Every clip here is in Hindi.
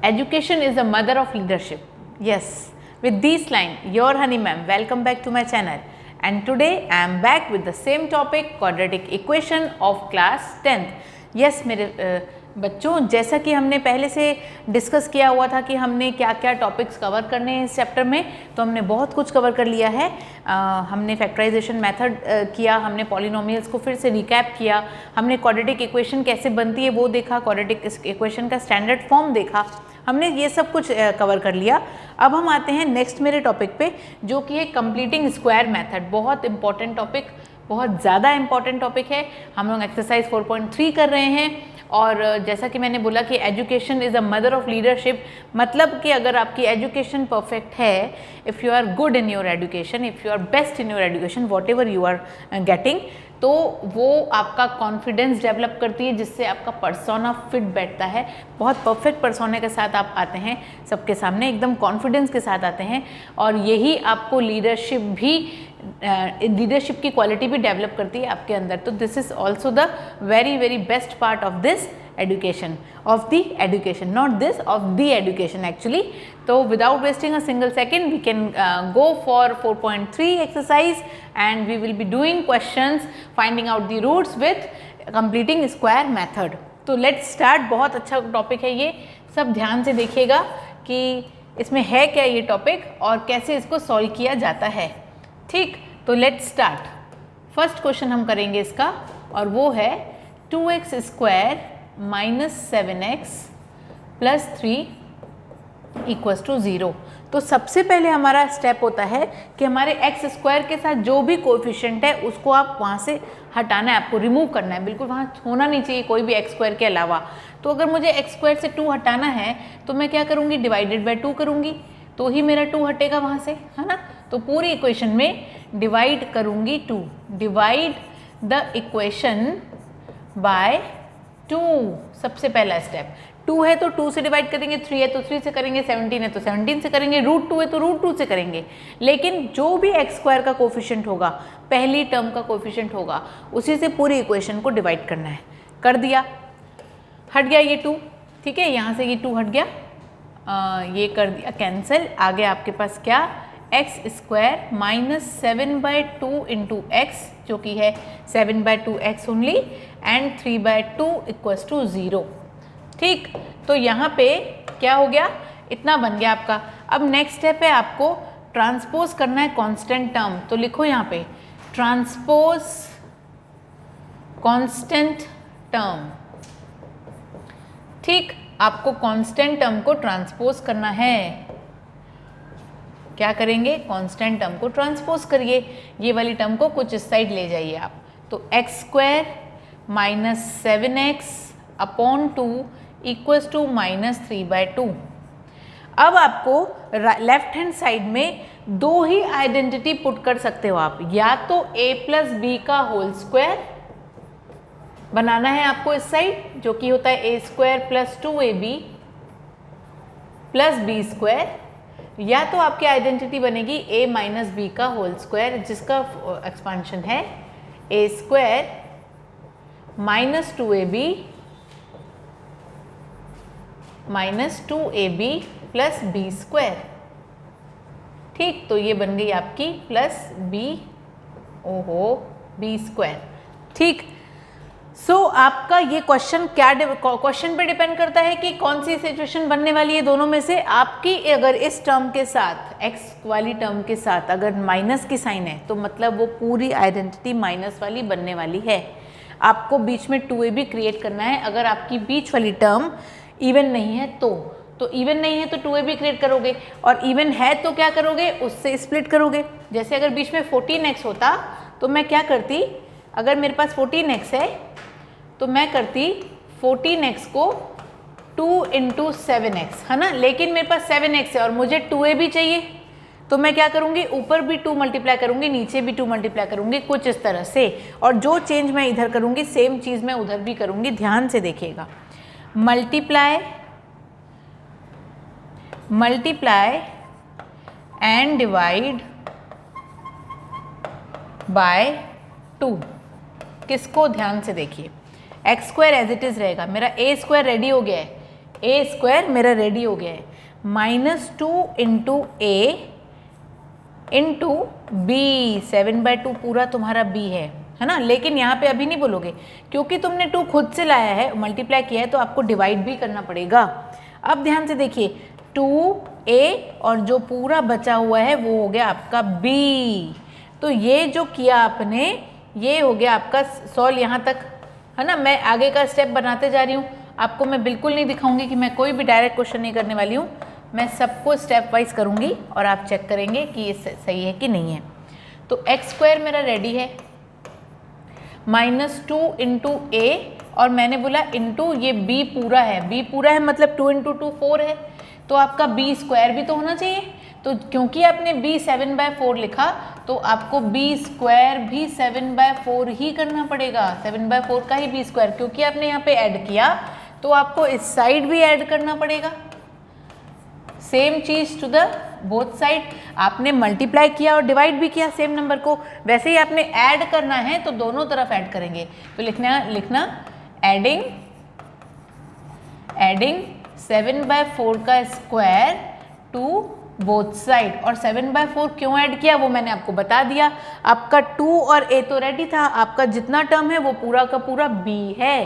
Education is the mother of leadership. Yes, with this line, your honey ma'am, welcome back to my channel. And today I am back with the same topic, quadratic equation of class 10th. Yes, मेरे बच्चों, जैसा कि हमने पहले से डिस्कस किया हुआ था कि हमने क्या क्या टॉपिक्स कवर करने हैं इस चैप्टर में, तो हमने बहुत कुछ कवर कर लिया है। हमने फैक्टराइजेशन मेथड किया, हमने पॉलिनोमियल्स को फिर से रिकैप किया, हमने क्वाड्रेटिक इक्वेशन कैसे बनती है वो देखा, क्वाड्रेटिक इक्वेशन का स्टैंडर्ड फॉर्म देखा, हमने ये सब कुछ कवर कर लिया। अब हम आते हैं नेक्स्ट मेरे टॉपिक पे, जो कि है कंप्लीटिंग स्क्वायर मेथड। बहुत इंपॉर्टेंट टॉपिक, बहुत ज़्यादा इंपॉर्टेंट टॉपिक है। हम लोग एक्सरसाइज 4.3 कर रहे हैं। और जैसा कि मैंने बोला कि education is a mother of leadership, मतलब कि अगर आपकी एजुकेशन परफेक्ट है, if you are good in your education, if you are best in your education, whatever you are getting, तो वो आपका कॉन्फिडेंस डेवलप करती है, जिससे आपका पर्सोना फिट बैठता है। बहुत परफेक्ट पर्सोना के साथ आप आते हैं सबके सामने, एकदम कॉन्फिडेंस के साथ आते हैं, और यही आपको लीडरशिप की क्वालिटी भी डेवलप करती है आपके अंदर। तो this is also the very very best part of this education, of the education, not this, of the education actually. So without wasting a single second, we can go for 4.3 exercise and we will be doing questions finding out the roots with completing square method. तो let's start। बहुत अच्छा टॉपिक है ये, सब ध्यान से देखिएगा कि इसमें है क्या ये टॉपिक और कैसे इसको सॉल्व किया जाता है। ठीक, तो लेट्स स्टार्ट। फर्स्ट क्वेश्चन हम करेंगे इसका, और वो है 2x square minus 7x plus 3 equals to 0। तो सबसे पहले हमारा स्टेप होता है कि हमारे एक्स स्क्वायर के साथ जो भी कोएफिशिएंट है उसको आप वहाँ से हटाना है, आपको रिमूव करना है, बिल्कुल वहाँ होना नहीं चाहिए कोई भी एक्स स्क्वायर के अलावा। तो अगर मुझे एक्स स्क्वायर से 2 हटाना है तो मैं क्या करूँगी, डिवाइडेड बाई 2 करूँगी, तो ही मेरा 2 हटेगा वहाँ से, है ना। तो पूरी इक्वेशन में डिवाइड करूँगी 2, डिवाइड द इक्वेशन बाय 2। सबसे पहला स्टेप, 2 है तो 2 से डिवाइड करेंगे, 3 है तो 3 से करेंगे, 17 है तो 17 से करेंगे, √2 है तो √2 से करेंगे। लेकिन जो भी एक्स स्क्वायर का कोफिशिएंट होगा, पहली टर्म का कोफिशिएंट होगा, उसी से पूरी इक्वेशन को डिवाइड करना है। कर दिया, हट गया ये 2, ठीक है, यहाँ से ये 2 हट गया, ये कर दिया कैंसिल। आगे आपके पास क्या, x square minus 7/2 into x, जो कि है 7/2 x only, and 3/2 equals to 0। ठीक, तो यहाँ पे क्या हो गया, इतना बन गया आपका। अब नेक्स्ट स्टेप है आपको ट्रांसपोज करना है कांस्टेंट टर्म। तो लिखो यहाँ पे ट्रांसपोज कांस्टेंट टर्म। ठीक, आपको कांस्टेंट टर्म को ट्रांसपोज करना है। क्या करेंगे, कांस्टेंट टर्म को ट्रांसपोज करिए, ये वाली टर्म को कुछ इस साइड ले जाइए आप। तो x square minus 7x upon 2 equals to minus 3/2। अब आपको लेफ्ट हैंड साइड में दो ही आइडेंटिटी पुट कर सकते हो आप, या तो a प्लस बी का होल स्क्वायर बनाना है आपको इस साइड, जो कि होता है a square plus 2ab plus b square, या तो आपकी आइडेंटिटी बनेगी a माइनस बी का होल स्क्वायर, जिसका एक्सपांशन है a square minus 2ab minus 2ab plus b square. ठीक, तो ये बन गई आपकी प्लस बी स्क्वायर। ठीक, सो आपका ये क्वेश्चन क्वेश्चन पे डिपेंड करता है कि कौन सी सिचुएशन बनने वाली है दोनों में से। आपकी अगर इस टर्म के साथ, एक्स वाली टर्म के साथ अगर माइनस की साइन है, तो मतलब वो पूरी आइडेंटिटी माइनस वाली बनने वाली है। आपको बीच में 2ab क्रिएट करना है। अगर आपकी बीच वाली टर्म इवन नहीं है तो इवन नहीं है तो 2ab क्रिएट करोगे, और इवन है तो क्या करोगे, उससे स्प्लिट करोगे। जैसे अगर बीच में 14x होता तो मैं क्या करती, अगर मेरे पास 14x है तो मैं करती 14x को 2 इंटू 7x, है ना। लेकिन मेरे पास 7x है और मुझे 2ab चाहिए, तो मैं क्या करूँगी, ऊपर भी 2 मल्टीप्लाई करूँगी, नीचे भी 2 मल्टीप्लाई करूँगी, कुछ इस तरह से। और जो चेंज मैं इधर करूँगी सेम चीज़ मैं उधर भी करूँगी। ध्यान से देखिएगा, मल्टीप्लाई एंड डिवाइड बाय 2। किसको, ध्यान से देखिए, x square as it is रहेगा, मेरा ए स्क्वायर रेडी हो गया है, ए स्क्वायर मेरा रेडी हो गया है, -2 इंटू ए इंटू बी, 7/2 पूरा तुम्हारा बी है ना। लेकिन यहाँ पे अभी नहीं बोलोगे क्योंकि तुमने 2 खुद से लाया है, मल्टीप्लाई किया है, तो आपको डिवाइड भी करना पड़ेगा। अब ध्यान से देखिए, 2a और जो पूरा बचा हुआ है वो हो गया आपका b। तो ये जो किया आपने ये हो गया आपका सॉल्व यहाँ तक, है ना। मैं आगे का स्टेप बनाते जा रही हूँ, आपको मैं बिल्कुल नहीं दिखाऊंगी कि मैं कोई भी डायरेक्ट क्वेश्चन नहीं करने वाली हूँ, मैं सबको स्टेप वाइज करूँगी और आप चेक करेंगे कि ये सही है कि नहीं है। तो एक्स स्क्वायर मेरा रेडी है, -2 इंटू ए और मैंने बोला इंटू ये b पूरा है, b पूरा है मतलब 2 इंटू 2 4 है, तो आपका b स्क्वायर भी तो होना चाहिए। तो क्योंकि आपने b 7/4 लिखा तो आपको b स्क्वायर भी 7/4 ही करना पड़ेगा, 7/4 का ही b स्क्वायर, क्योंकि आपने यहाँ पे ऐड किया तो आपको इस साइड भी ऐड करना पड़ेगा। सेम चीज टू द बोथ साइड, आपने मल्टीप्लाई किया और डिवाइड भी किया सेम नंबर को, वैसे ही आपने ऐड करना है तो दोनों तरफ ऐड करेंगे। तो लिखना एडिंग 7/4 का स्क्वायर टू बोथ साइड। और 7/4 क्यों ऐड किया वो मैंने आपको बता दिया। आपका 2 और a तो रेडी था, आपका जितना टर्म है वो पूरा का पूरा b है,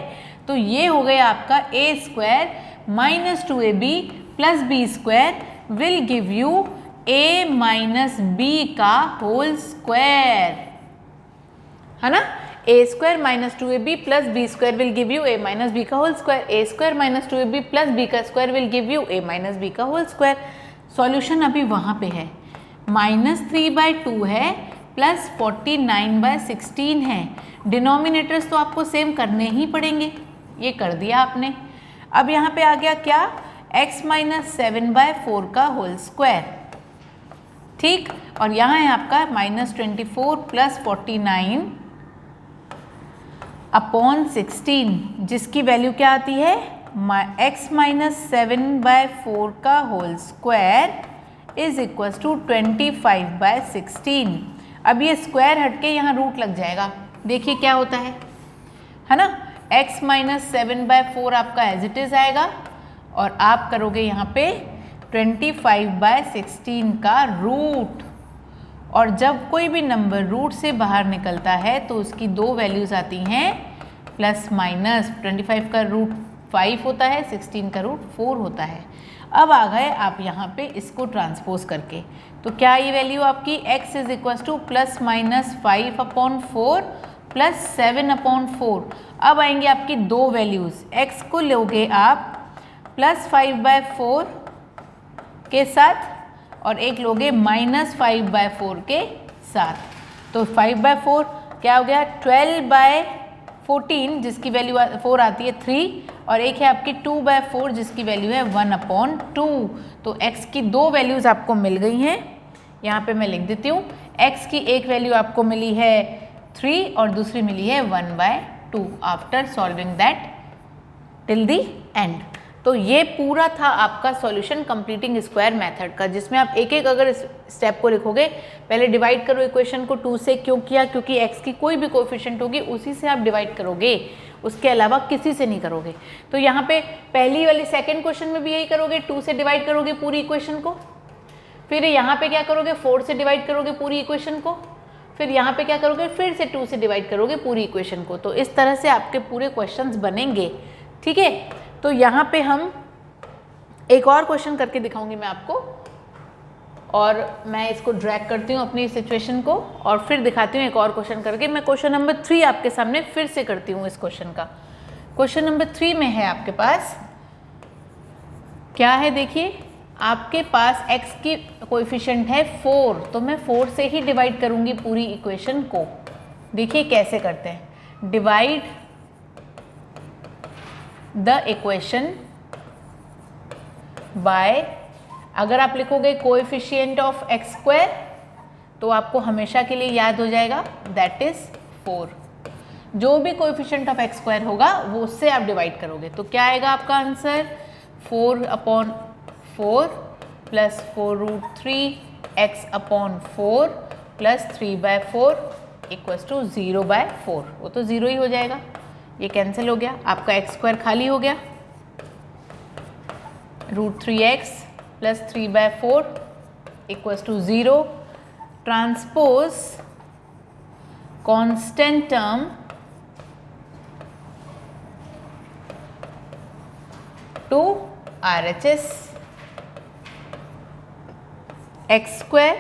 तो ये हो गया आपका a square -2ab plus b square will give you a minus b का होल स्क्वायर, है ना। a square -2ab plus b square will give you a minus b का whole square, a square -2ab plus b का square will give you a minus b का होल स्क्वायर। सॉल्यूशन अभी वहाँ पे है, -3/2 है प्लस 49/16 है। डिनोमिनेटर्स तो आपको सेम करने ही पड़ेंगे, ये कर दिया आपने। अब यहाँ पे आ गया क्या, x - 7/4 का होल स्क्वायर, ठीक। और यहाँ है आपका -24 प्लस 49 अपॉन 16, जिसकी वैल्यू क्या आती है, x - 7/4 का whole square is equal to 25/16। अब ये स्क्वायर हटके यहाँ रूट लग जाएगा, देखिए क्या होता है ना। x - 7/4 आपका एज इट इज आएगा और आप करोगे यहाँ पे 25/16 का रूट। और जब कोई भी नंबर रूट से बाहर निकलता है तो उसकी दो वैल्यूज आती हैं प्लस माइनस। 25 का रूट 5 होता है, 16 का रूट 4 होता है। अब आ गए आप यहाँ पे इसको ट्रांसपोज करके, तो क्या ये वैल्यू आपकी x is equal two plus minus 5/4 plus 7/4। अब आएंगे आपकी दो वैल्यूज़, x को लोगे आप प्लस 5/4 के साथ और एक लोगे -5/4 के साथ। तो 5/4 क्या हो गया, 12/14 जिसकी वैल्यू 4 आती है 3, और एक है आपकी 2/4 जिसकी वैल्यू है 1/2। तो x की दो वैल्यूज़ आपको मिल गई हैं, यहाँ पे मैं लिख देती हूँ। x की एक वैल्यू आपको मिली है 3 और दूसरी मिली है 1/2 after solving that till the and. तो ये पूरा था आपका सॉल्यूशन कंप्लीटिंग स्क्वायर मेथड का, जिसमें आप एक एक अगर इस स्टेप को लिखोगे, पहले डिवाइड करो इक्वेशन को 2 से। क्यों किया, क्योंकि x की कोई भी कोएफिशिएंट होगी उसी से आप डिवाइड करोगे, उसके अलावा किसी से नहीं करोगे। तो यहाँ पे पहली वाली सेकंड क्वेश्चन में भी यही करोगे, 2 से डिवाइड करोगे पूरी इक्वेशन को। फिर यहाँ पे क्या करोगे, 4 से डिवाइड करोगे पूरी इक्वेशन को। फिर यहाँ पे क्या करोगे, फिर से 2 से डिवाइड करोगे पूरी इक्वेशन को। तो इस तरह से आपके पूरे क्वेश्चंस बनेंगे, ठीक है। तो यहाँ पे हम एक और क्वेश्चन करके दिखाऊंगी मैं आपको, और मैं इसको ड्रैग करती हूँ अपनी सिचुएशन को और फिर दिखाती हूँ एक और क्वेश्चन करके। मैं क्वेश्चन नंबर 3 आपके सामने फिर से करती हूँ इस क्वेश्चन का। क्वेश्चन नंबर 3 में है आपके पास क्या है, देखिए आपके पास x की कोएफिशिएंट है 4, तो मैं 4 से ही डिवाइड करूँगी पूरी इक्वेशन को। देखिए कैसे करते हैं, डिवाइड द इक्वेशन बाय, अगर आप लिखोगे कोएफिशिएंट ऑफ एक्स स्क्वायर तो आपको हमेशा के लिए याद हो जाएगा दैट इज 4। जो भी कोएफिशिएंट ऑफ एक्स स्क्वायर होगा वो उससे आप डिवाइड करोगे, तो क्या आएगा आपका answer, 4/4 plus 4√3x/4 plus 3/4 equals to 0/4। वो तो 0 ही हो जाएगा, ये कैंसिल हो गया, आपका एक्स स्क्वायर खाली हो गया। √3x plus 3/4 equals to 0. Transpose constant term to RHS x²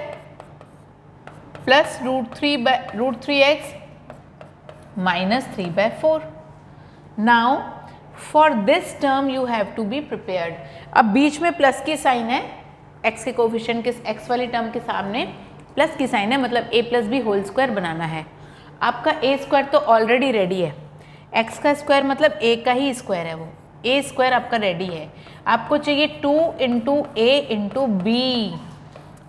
plus √3x minus 3/4. Now for this term you have to be prepared. अब बीच में प्लस की साइन है, x के कोफिशिएंट के x वाली टर्म के सामने प्लस की साइन है, मतलब a plus B whole square बनाना है. आपका a स्क्वायर तो ऑलरेडी रेडी है, x का स्क्वायर मतलब a का ही स्क्वायर है, वो a स्क्वायर आपका रेडी है. आपको चाहिए 2 इंटू a इंटू बी.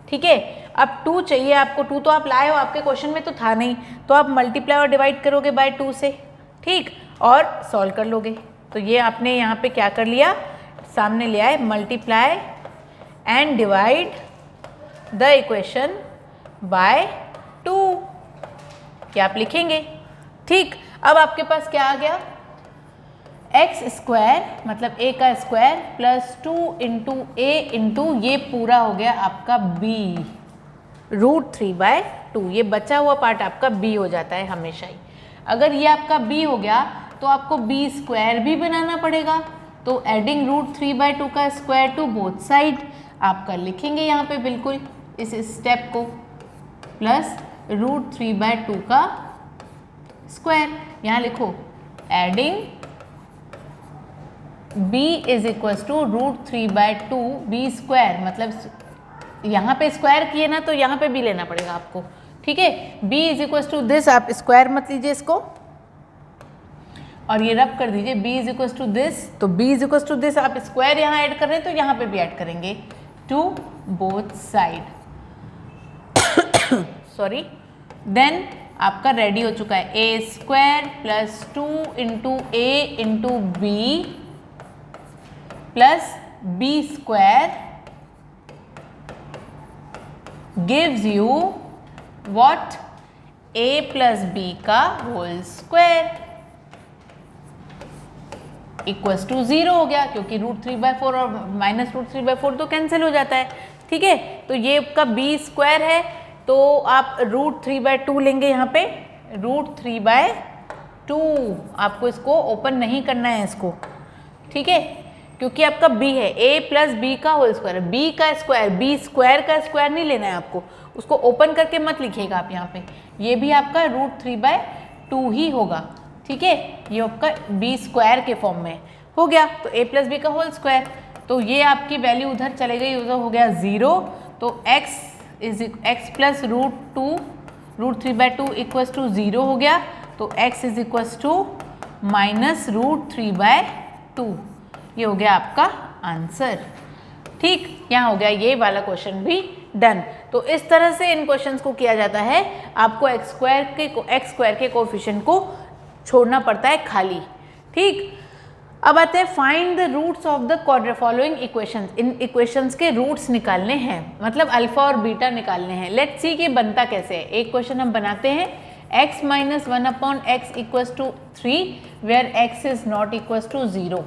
ठीक है, अब 2 चाहिए आपको. 2 तो आप लाए हो, आपके क्वेश्चन में तो था नहीं, तो आप मल्टीप्लाई और डिवाइड करोगे बाय 2 से, ठीक, और सॉल्व कर लोगे. तो ये आपने यहाँ पे क्या कर लिया, सामने ले आए, multiply and divide the equation by 2, क्या आप लिखेंगे. ठीक, अब आपके पास क्या आ गया, एक्स स्क्वायर मतलब a का स्क्वायर प्लस 2 इंटू ए इंटू ये पूरा हो गया आपका b √3/2. ये बचा हुआ पार्ट आपका b हो जाता है हमेशा ही. अगर ये आपका b हो गया तो आपको b स्क्वायर भी बनाना पड़ेगा. तो एडिंग √3/2 का स्क्वायर टू बोथ साइड आपका लिखेंगे यहाँ पे बिल्कुल इस स्टेप को, प्लस √3/2 का स्क्वायर. यहाँ लिखो adding b is equals to √3/2 b square, मतलब यहाँ पे स्क्वायर किए ना तो यहाँ पे भी लेना पड़ेगा आपको. ठीक है, b is equals to this, आप स्क्वायर मत लीजिए इसको और ये रब कर दीजिए, b is equals to this. तो b is equals to this, आप स्क्वायर यहाँ ऐड कर रहे हैं तो यहाँ पे भी ऐड करेंगे to both side. Sorry, then आपका रेडी हो चुका है a square plus 2 into a into b plus b square gives you what, a plus b का होल स्क्वायर इक्वल्स टू 0 हो गया, क्योंकि √3/4 और माइनस √3/4 तो कैंसिल हो जाता है. ठीक है, तो ये आपका b स्क्वायर है, तो आप √3/2 लेंगे यहाँ पे, √3/2. आपको इसको ओपन नहीं करना है इसको, ठीक है, क्योंकि आपका b है, a प्लस b का होल स्क्वायर, b का स्क्वायर, b स्क्वायर का स्क्वायर नहीं लेना है आपको, उसको ओपन करके मत लिखिएगा आप यहाँ पे. ये भी आपका √3/2 ही होगा. ठीक है, ये आपका b स्क्वायर के फॉर्म में हो गया, तो a प्लस b का होल स्क्वायर. तो ये आपकी वैल्यू उधर चले गई, उधर हो गया 0. तो x प्लस √3/2 इक्वल्स टू 0 हो गया. तो x is equals to minus √3/2. ये हो गया आपका आंसर. ठीक, यहाँ हो गया ये वाला क्वेश्चन भी डन. तो इस तरह से इन क्वेश्चंस को किया जाता है. आपको x स्क्वायर के कोएफिशिएंट को छोड़ना पड़ता है खाली. ठीक, अब आते हैं find the roots of the following equations. इन इक्वेशंस के रूट्स निकालने हैं, मतलब अल्फा और बीटा निकालने हैं. लेट्स सी कि बनता कैसे है. एक क्वेश्चन हम बनाते हैं, x minus 1/x equals to 3 where x is not equals to 0.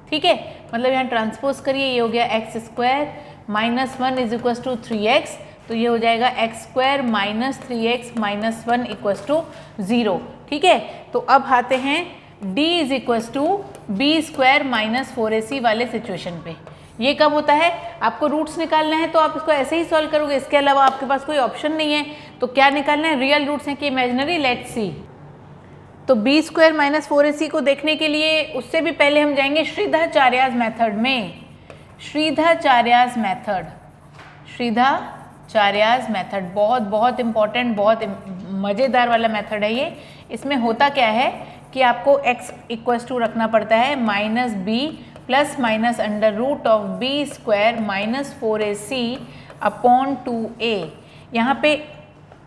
ठीक है, मतलब यहाँ ट्रांसपोज करिए, ये हो गया x square minus 1 is equals to 3x, तो ये हो जाएगा x square minus 3x minus 1 equals to 0. ठीक है, तो अब आते हैं d is equals to b square minus 4ac वाले सिचुएशन पे. ये कब होता है, आपको रूट्स निकालना है तो आप इसको ऐसे ही सॉल्व करोगे, इसके अलावा आपके पास कोई ऑप्शन नहीं है. तो क्या निकालना है, रियल रूट्स हैं कि इमेजिनरी, लेट्स सी. तो बी स्क्वायर माइनस 4ac को देखने के लिए उससे भी पहले हम जाएंगे श्रीधाचार्याज मेथड में. श्रीधाचार्याज मेथड बहुत बहुत इम्पॉर्टेंट, बहुत मज़ेदार वाला मेथड है ये. इसमें होता क्या है कि आपको x इक्वल्स टू रखना पड़ता है minus b plus minus under root of b square minus 4ac upon 2a. यहाँ पे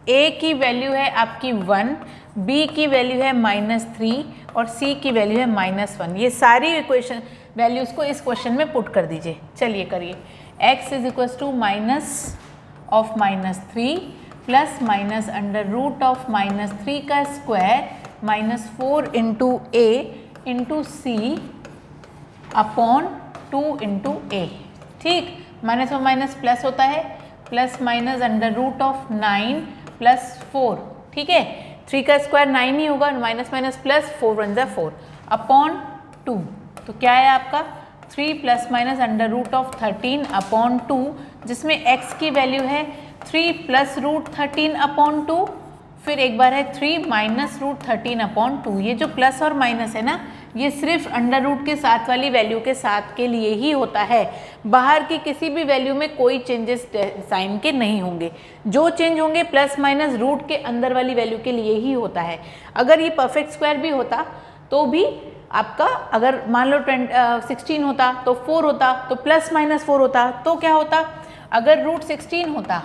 a की वैल्यू है आपकी 1, b की वैल्यू है -3 और c की वैल्यू है -1. ये सारी इक्वेशन वैल्यूज़ को इस क्वेश्चन में पुट कर दीजिए. चलिए करिए, x is equals to minus of -3 plus minus under root of -3 का square -4 into a into c upon 2 into A. ठीक, माइनस और माइनस प्लस होता है, plus minus under root of 9 plus 4। ठीक है, 3 का स्क्वायर 9 ही होगा, माइनस माइनस प्लस 4 वन जा 4 अपॉन 2। तो क्या है आपका 3 plus minus under root of 13 upon 2, जिसमें x की वैल्यू है 3 प्लस रूट 13 अपॉन 2, फिर एक बार है 3 माइनस रूट 13 अपॉन 2। ये जो प्लस और माइनस है ना, ये सिर्फ अंडर रूट के साथ वाली वैल्यू के साथ के लिए ही होता है। बाहर की किसी भी वैल्यू में कोई चेंजेस साइन के नहीं होंगे। जो चेंज होंगे प्लस माइनस रूट के अंदर वाली वैल्यू के लिए ही होता है। अगर ये परफेक्ट स्क्वायर भी होता तो भी आपका, अगर मान लो 16 होता तो 4 होता, तो प्लस माइनस 4 होता तो क्या होता, अगर रूट 16 होता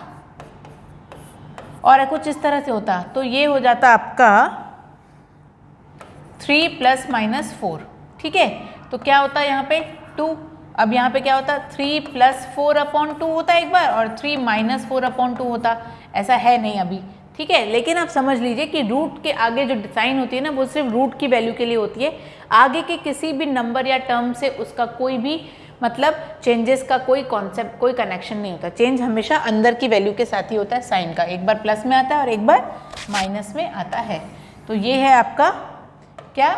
और कुछ इस तरह से होता तो ये हो जाता आपका 3 प्लस माइनस 4। ठीक है, तो क्या होता है यहाँ पे 2। अब यहाँ पे क्या होता 3 प्लस 4 अपॉन 2 होता एक बार, और 3 माइनस 4 अपॉन 2 होता। ऐसा है नहीं अभी। ठीक है, लेकिन आप समझ लीजिए कि रूट के आगे जो साइन होती है ना, वो सिर्फ रूट की वैल्यू के लिए होती है। आगे के किसी भी नंबर या टर्म से उसका कोई भी मतलब चेंजेस का कोई कॉन्सेप्ट, कोई कनेक्शन नहीं होता। चेंज हमेशा अंदर की वैल्यू के साथ ही होता है साइन का, एक बार प्लस में आता है और एक बार माइनस में आता है। तो ये है आपका क्या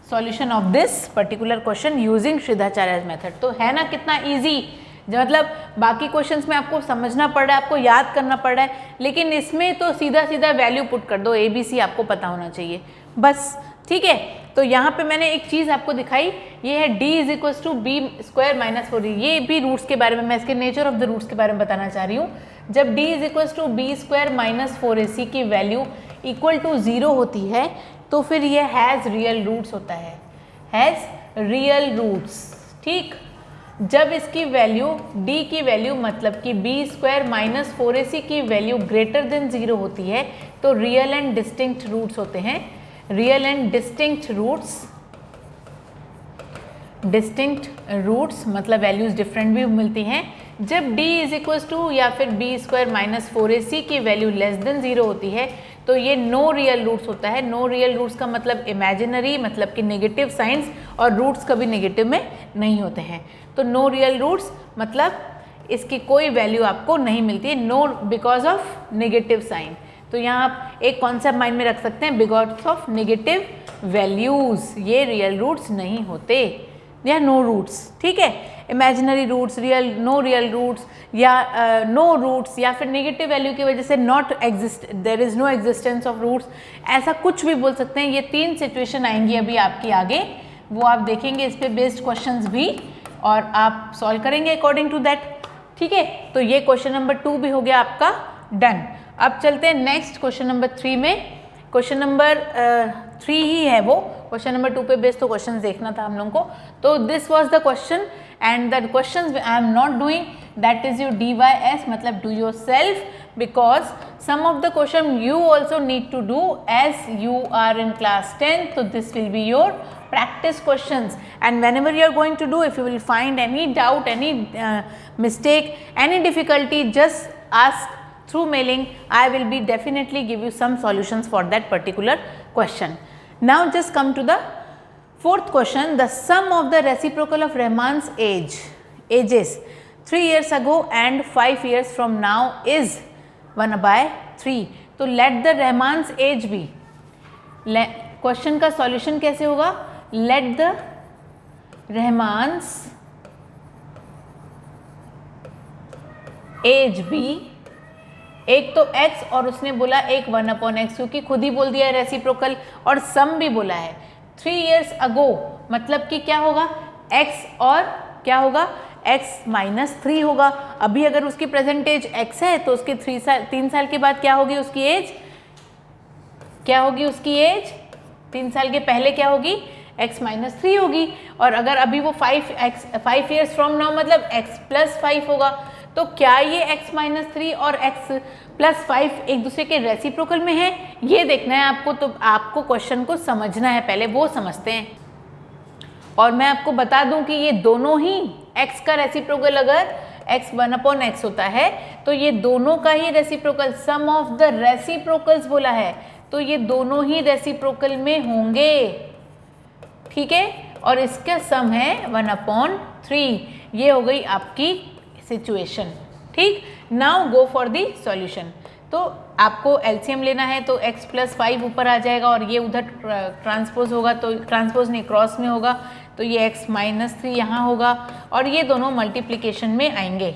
solution of this particular question using Shridharacharya method. तो है ना कितना इजी, मतलब बाकी क्वेश्चंस में आपको समझना पड़ रहा है, आपको याद करना पड़ रहा है, लेकिन इसमें तो सीधा सीधा वैल्यू पुट कर दो, ABC आपको पता होना चाहिए बस। ठीक है, तो यहाँ पे मैंने एक चीज़ आपको दिखाई, ये है d is equal to b square minus 4। ये भी रूट्स के बारे में, मैं इसके नेचर ऑफ द रूट्स के बारे में बताना चाह रही हूँ। जब d is equal to b square minus 4ac की वैल्यू इक्वल टू 0 होती है तो फिर ये हैज़ रियल रूट्स होता है, हैज़ रियल रूट्स। ठीक, जब इसकी वैल्यू d की वैल्यू मतलब कि बी स्क्वायर माइनस 4ac की वैल्यू ग्रेटर देन 0 होती है तो रियल एंड डिस्टिंक्ट रूट्स होते हैं। रियल एंड डिस्टिंक्ट रूट्स मतलब वैल्यूज डिफरेंट भी मिलती हैं। जब d इज इक्वल टू या फिर बी स्क्वायर माइनस 4ac की वैल्यू लेस देन 0 होती है तो ये नो रियल रूट्स होता है। नो रियल रूट्स का मतलब इमेजिनरी, मतलब कि नेगेटिव साइंस, और रूट्स कभी नेगेटिव में नहीं होते हैं। तो नो रियल रूट्स मतलब इसकी कोई वैल्यू आपको नहीं मिलती है, no because of negative sign. तो यहाँ आप एक कॉन्सेप्ट माइंड में रख सकते हैं, बिकॉज ऑफ नेगेटिव वैल्यूज ये रियल रूट्स नहीं होते या नो रूट्स। ठीक है, imaginary roots, real, no real roots या नो रूट्स या फिर नेगेटिव वैल्यू की वजह से not exist, there is no existence of roots, ऐसा कुछ भी बोल सकते हैं। ये 3 सिचुएशन आएंगी अभी आपके आगे, वो आप देखेंगे इस पे बेस्ड क्वेश्चंस भी, और आप सॉल्व करेंगे अकॉर्डिंग टू दैट। ठीक है, तो ये क्वेश्चन नंबर 2 भी हो गया आपका डन। अब चलते हैं नेक्स्ट क्वेश्चन नंबर 3 में। क्वेश्चन नंबर 3 ही है वो, क्वेश्चन नंबर 2 पे बेस्ड तो क्वेश्चन देखना था हम लोगों को। तो this was the question and the question I am not doing, that is your DYS, मतलब do yourself, because some of the question you also need to do as you are in class 10th, so this will be your practice questions, and whenever you are going to do, if you will find any doubt, any mistake, any difficulty, just ask through mailing. I will be definitely give you some solutions for that particular question. Now just come to the 4th question. The sum of the reciprocal of Rahman's ages 3 years ago and 5 years from now is 1/3. तो let the Rahman's age be. Question का सॉल्यूशन कैसे होगा? Let the Rahman's age be, एक तो x और उसने बोला एक 1/x, क्योंकि खुद ही बोल दिया है रेसिप्रोकल, और सम भी बोला है 3 years ago, मतलब कि क्या होगा x और क्या होगा x -3 होगा। अभी अगर उसकी प्रेजेंट एज x है तो उसके 3 साल के बाद क्या होगी उसकी एज, क्या होगी उसकी एज 3 साल के पहले क्या होगी x -3 होगी। और अगर अभी वो 5 years फ्रॉम नाउ मतलब x +5 होगा। तो क्या ये x -3 और x +5 एक दूसरे के रेसिप्रोकल में है, ये देखना है आपको। तो आपको क्वेश्चन को समझना है, पहले वो समझते हैं। और मैं आपको बता दूं कि ये दोनों ही x का रेसिप्रोकल अगर x 1/x होता है तो ये दोनों का ही reciprocal, sum of the reciprocals बोला है, तो ये दोनों ही रेसिप्रोकल में होंगे। ठीक है, और इसका सम है 1/3। ये हो गई आपकी सिचुएशन। ठीक, now go for the solution. तो आपको एलसीएम लेना है तो x + 5 ऊपर आ जाएगा और ये उधर ट्रांसपोज होगा, तो ट्रांसपोज नहीं क्रॉस में होगा, तो ये x - 3 यहाँ होगा और ये दोनों मल्टीप्लिकेशन में आएंगे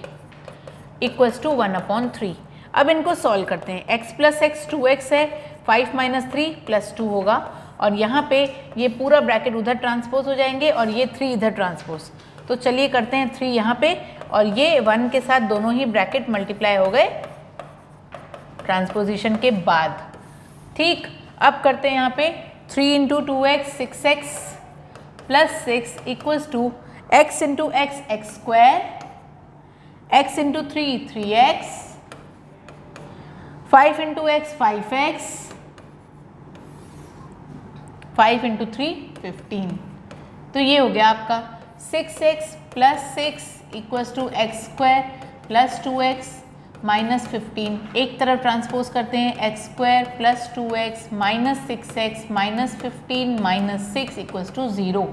इक्वल्स टू 1/3। अब इनको सॉल्व करते हैं। x + x 2x है, 5 - 3 + 2 होगा और यहाँ पे ये पूरा ब्रैकेट उधर ट्रांसपोज हो जाएंगे और ये 3 इधर ट्रांसपोज। तो चलिए करते हैं 3 यहाँ पे और ये 1 के साथ दोनों ही ब्रैकेट मल्टीप्लाई हो गए ट्रांसपोजिशन के बाद। ठीक, अब करते हैं यहाँ पे 3 × 2x 6x + 6 = 2, x × x x², x × 3 3x, 5 × x 5x, 5 × 3 15। तो ये हो गया आपका 6x + 6 = x² + 2x - 15। एक तरफ ट्रांसपोज करते हैं x² + 2x - 6x - 15 - 6 = 0।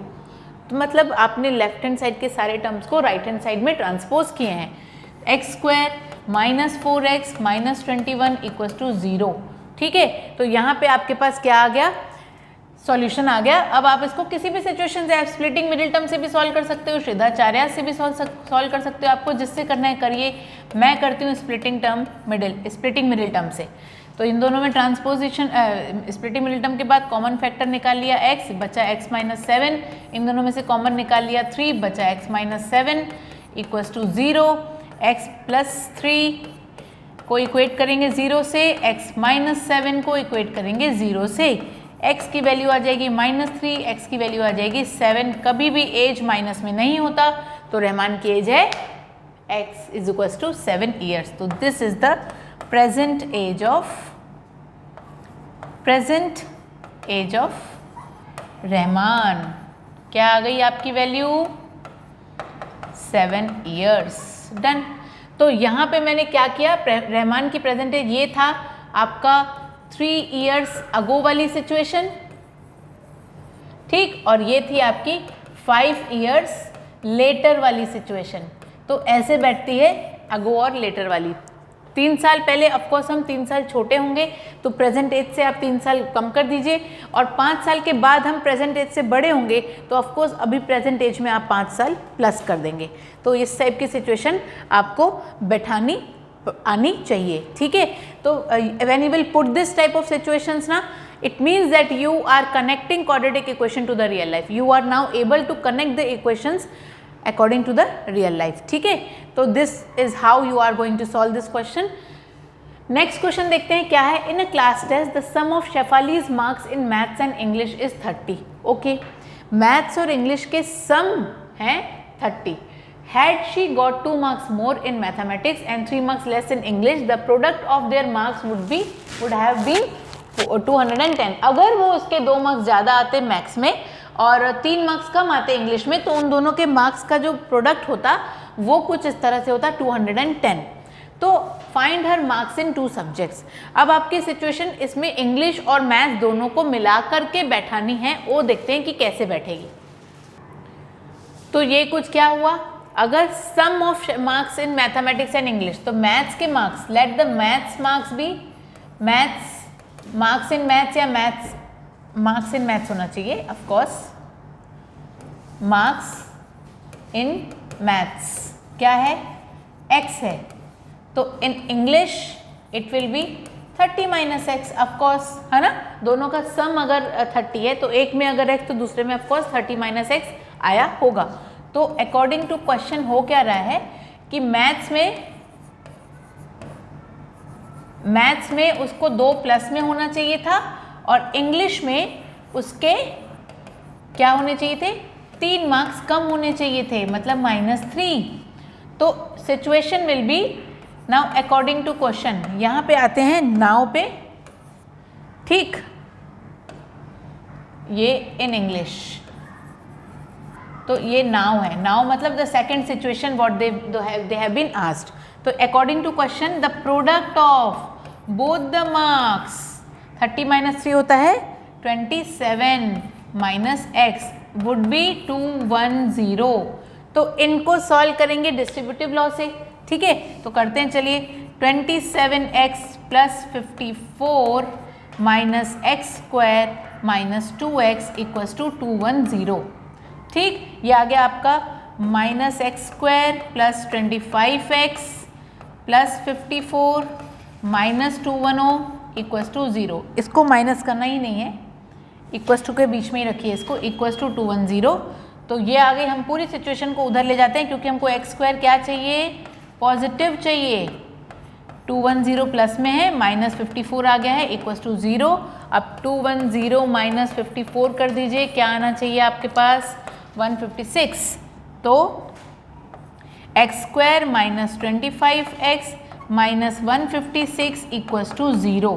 तो मतलब आपने लेफ्ट हैंड साइड के सारे टर्म्स को राइट हैंड साइड में ट्रांसपोज किए हैं। x² - 4x - 21 = 0। ठीक है, तो यहाँ पे आपके पास क्या आ गया, सॉल्यूशन आ गया। अब आप इसको किसी भी सिचुएशन से, आप स्प्लिटिंग मिडिल टर्म से भी सॉल्व कर सकते हो, श्रीधाचार्य से भी सॉल्व कर सकते हो, आपको जिससे करना है करिए। मैं करती हूँ स्प्लिटिंग मिडिल टर्म से। तो इन दोनों में ट्रांसपोजिशन स्प्लिटिंग मिडिल टर्म के बाद कॉमन फैक्टर निकाल लिया x, बचा x - 7, इन दोनों में से कॉमन निकाल लिया 3, बचा x - 7 = 0। x + 3 को इक्वेट करेंगे 0 से, x - 7 को इक्वेट करेंगे 0 से, x की वैल्यू आ जाएगी -3, x की वैल्यू आ जाएगी 7। कभी भी एज माइनस में नहीं होता, तो रहमान की एज है x = 7 ईयर्स। तो this is the present age of Rahman. क्या आ गई आपकी वैल्यू? 7 ईयर्स। डन। तो यहाँ पे मैंने क्या किया, रहमान की प्रेजेंट एज ये था आपका 3 ईयर्स अगो वाली सिचुएशन। ठीक, और ये थी आपकी 5 ईयर्स लेटर वाली सिचुएशन। तो ऐसे बैठती है अगो और लेटर वाली। 3 साल पहले ऑफकोर्स हम 3 साल छोटे होंगे, तो प्रेजेंट एज से आप 3 साल कम कर दीजिए, और 5 साल के बाद हम प्रेजेंट एज से बड़े होंगे, तो ऑफकोर्स अभी प्रेजेंट एज में आप 5 साल प्लस कर देंगे। तो इस टाइप की सिचुएशन आपको बैठानी आनी चाहिए। ठीक है, तो when you will put this type of situations ना, it means that you are connecting quadratic equation to the real life. You are now able to connect the equations according to the real life. ठीक है, तो this is how you are going to solve this question. Next question देखते हैं क्या है। In a class test the sum of Shefali's marks in maths and English is 30. Okay, maths और इंग्लिश के सम हैं 30. Had she got 2 marks more in mathematics and 3 marks less in English, the product of their marks would have been 210. अगर वो उसके 2 मार्क्स ज़्यादा आते मैथ्स में और 3 मार्क्स कम आते इंग्लिश में, तो उन दोनों के मार्क्स का जो प्रोडक्ट होता वो कुछ इस तरह से होता 210. तो find her marks in 2 subjects. अब आपकी सिचुएशन इसमें इंग्लिश और मैथ्स दोनों को मिला करके बैठानी है, वो देखते हैं कि कैसे बैठेगी. तो ये कुछ क्या हुआ, अगर sum of marks in mathematics and English, तो मैथ्स के marks, let the maths marks be maths marks in maths, या मैथ्स मार्क्स इन मैथ्स होना चाहिए of course. Marks in maths क्या है, x है, तो in English it will be 30 minus x of course, है ना. दोनों का सम अगर 30 है तो एक में अगर x तो दूसरे में ऑफकोर्स 30 माइनस एक्स आया होगा. तो अकॉर्डिंग टू क्वेश्चन हो क्या रहा है कि मैथ्स में उसको 2 प्लस में होना चाहिए था, और इंग्लिश में उसके क्या होने चाहिए थे, 3 मार्क्स कम होने चाहिए थे, मतलब -3. तो situation will be now according to question. यहाँ पे आते हैं नाउ पे. ठीक, ये इन इंग्लिश, तो ये नाउ है. नाउ मतलब the second situation what they have been asked. तो according to question the product of both the marks 30 minus 3 होता है 27 माइनस एक्स. Would be 210। तो इनको सॉल्व करेंगे डिस्ट्रीब्यूटिव लॉ से, ठीक है। तो करते हैं, चलिए 27x plus 54 minus x square minus 2x equals to 210। ठीक, ये आ गया आपका minus x square plus 25x plus 54 minus 210 equals to 0। इसको माइनस करना ही नहीं है, इक्वल्स टू के बीच में ही रखिए इसको, इक्वल्स टू 210। तो ये आ गई, हम पूरी सिचुएशन को उधर ले जाते हैं क्योंकि हमको एक्स स्क्वायर क्या चाहिए, पॉजिटिव चाहिए। 210 प्लस में है, माइनस 54 आ गया है, इक्वल्स टू 0। अब 210 माइनस 54 कर दीजिए, क्या आना चाहिए आपके पास, 156। तो x square minus 25x minus 156 equals to 0।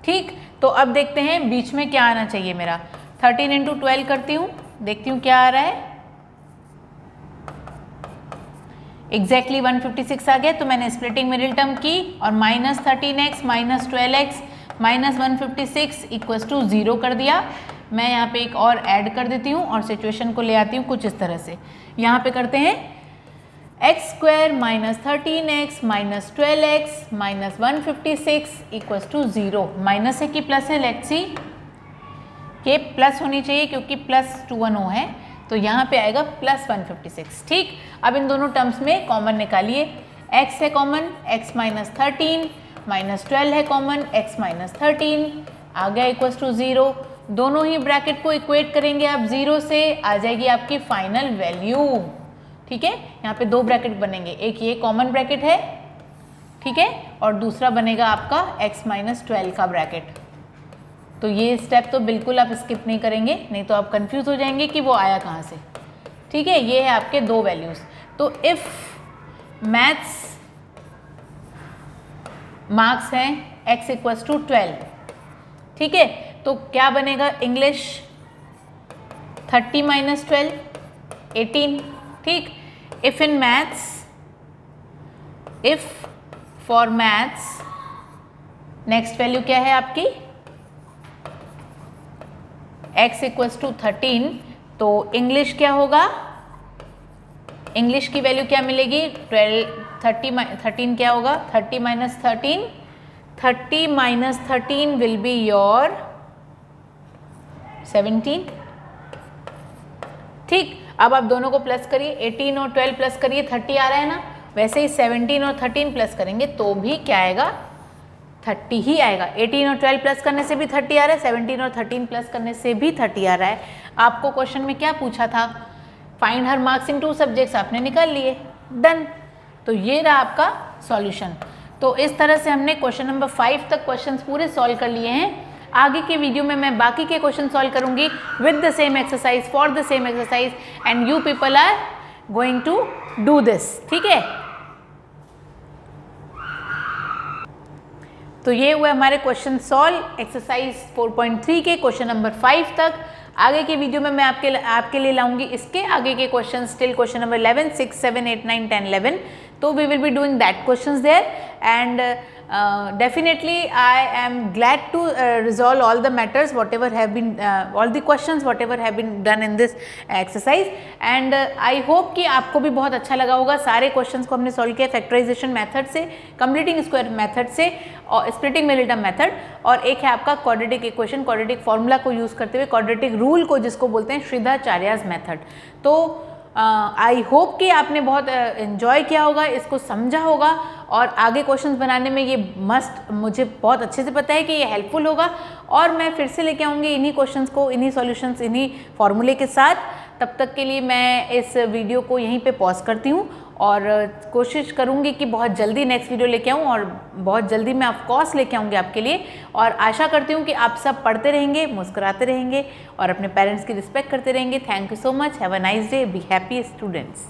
ठीक, तो अब देखते हैं बीच में क्या आना चाहिए मेरा। 13 इंटू 12 करती हूँ, देखती हूँ क्या आ रहा है। एग्जैक्टली 156 आ गया, तो मैंने स्प्लिटिंग मिडिल टर्म की और minus 13x minus 12x minus 156 equals to 0 कर दिया। मैं यहाँ पे एक और ऐड कर देती हूँ और सिचुएशन को ले आती हूँ कुछ इस तरह से। यहाँ पे करते हैं x square minus 13x minus 12x minus 156 equals to 0। Minus है कि प्लस है, लेट्स सी। ये प्लस होनी चाहिए क्योंकि प्लस 210 है, तो यहाँ पे आएगा प्लस 156। ठीक, अब इन दोनों टर्म्स में कॉमन निकालिए। x है कॉमन, x माइनस 13 माइनस 12 है कॉमन, x माइनस 13 आ गया इक्वल्स टू 0। दोनों ही ब्रैकेट को इक्वेट करेंगे आप 0 से, आ जाएगी आपकी फाइनल वैल्यू। ठीक है, यहाँ पे दो ब्रैकेट बनेंगे, एक ये कॉमन ब्रैकेट है, ठीक है, और दूसरा बनेगा आपका x माइनस 12 का ब्रैकेट। तो ये स्टेप तो बिल्कुल आप स्किप नहीं करेंगे, नहीं तो आप कंफ्यूज हो जाएंगे कि वो आया कहाँ से। ठीक है, ये है आपके दो वैल्यूज। तो इफ मैथ्स मार्क्स हैं x इक्वल्स टू 12, ठीक है, तो क्या बनेगा, इंग्लिश 30 माइनस 12 18। ठीक, if in maths, if for maths next value क्या है आपकी, x इक्वल्स टू 13, तो इंग्लिश क्या होगा, इंग्लिश की वैल्यू क्या मिलेगी, 13 क्या होगा, 30 minus 13, 30 minus 13 will be your 17। ठीक, अब आप दोनों को प्लस करिए, 18 और 12 प्लस करिए, 30 आ रहा है ना। वैसे ही 17 और 13 प्लस करेंगे तो भी क्या आएगा, 30 ही आएगा। 18 और 12 प्लस करने से भी 30 आ रहा है, 17 और 13 प्लस करने से भी 30 आ रहा है। आपको क्वेश्चन में क्या पूछा था, find her marks in 2 subjects, आपने निकाल लिए, डन। तो ये रहा आपका सॉल्यूशन। तो इस तरह से हमने क्वेश्चन नंबर 5 तक क्वेश्चंस पूरे सॉल्व कर लिए हैं। आगे के वीडियो में मैं बाकी के क्वेश्चन सॉल्व करूंगी with the same exercise, for the same exercise, and you people are going to do this. ठीक है, तो ये हुए हमारे क्वेश्चन सॉल्व एक्सरसाइज 4.3 के क्वेश्चन नंबर 5 तक। आगे के वीडियो में मैं आपके लिए लाऊंगी इसके आगे के क्वेश्चन टिल क्वेश्चन नंबर 11, 6, 7, 8, 9, 10, 11। तो we will be doing that questions there, and definitely I am glad to resolve all the matters whatever have been all the questions whatever have been done in this exercise, and I hope कि आपको भी बहुत अच्छा लगा होगा। सारे क्वेश्चंस को हमने सॉल्व किया फैक्टराइजेशन मेथड से, कंप्लीटिंग स्क्वायर मेथड से, और स्प्लिटिंग मिडिल टर्म मेथड, और एक है आपका क्वाड्रेटिक इक्वेशन, क्वाड्रेटिक फॉर्मूला को यूज़ करते हुए, क्वाड्रेटिक रूल को जिसको बोलते हैं श्रीधाचार्याज मेथड। तो आई होप कि आपने बहुत एंजॉय किया होगा, इसको समझा होगा, और आगे क्वेश्चंस बनाने में ये मस्ट, मुझे बहुत अच्छे से पता है कि ये हेल्पफुल होगा। और मैं फिर से लेके आऊँगी इन्हीं क्वेश्चंस को, इन्हीं सॉल्यूशंस, इन्हीं फॉर्मूले के साथ। तब तक के लिए मैं इस वीडियो को यहीं पे पॉज करती हूँ और कोशिश करूँगी कि बहुत जल्दी नेक्स्ट वीडियो लेके आऊँ, और बहुत जल्दी मैं ऑफकोर्स लेके आऊँगी आपके लिए। और आशा करती हूँ कि आप सब पढ़ते रहेंगे, मुस्कुराते रहेंगे और अपने पेरेंट्स की रिस्पेक्ट करते रहेंगे। Thank you so much, have a nice day, be happy students.